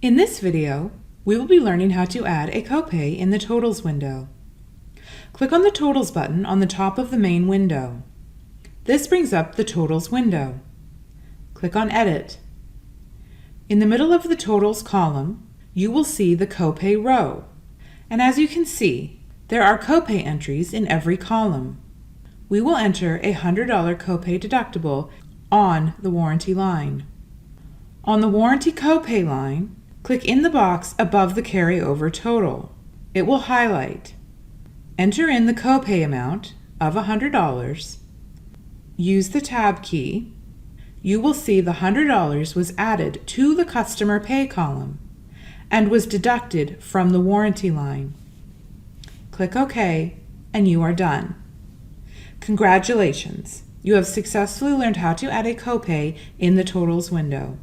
In this video, we will be learning how to add a copay in the Totals window. Click on the Totals button on the top of the main window. This brings up the Totals window. Click on Edit. In the middle of the Totals column, you will see the copay row. And as you can see, there are copay entries in every column. We will enter a $100 copay deductible on the warranty line. On the warranty copay line, click in the box above the carryover total. It will highlight. Enter in the copay amount of $100. Use the tab key. You will see the $100 was added to the customer pay column and was deducted from the warranty line. Click OK and you are done. Congratulations! You have successfully learned how to add a copay in the Totals window.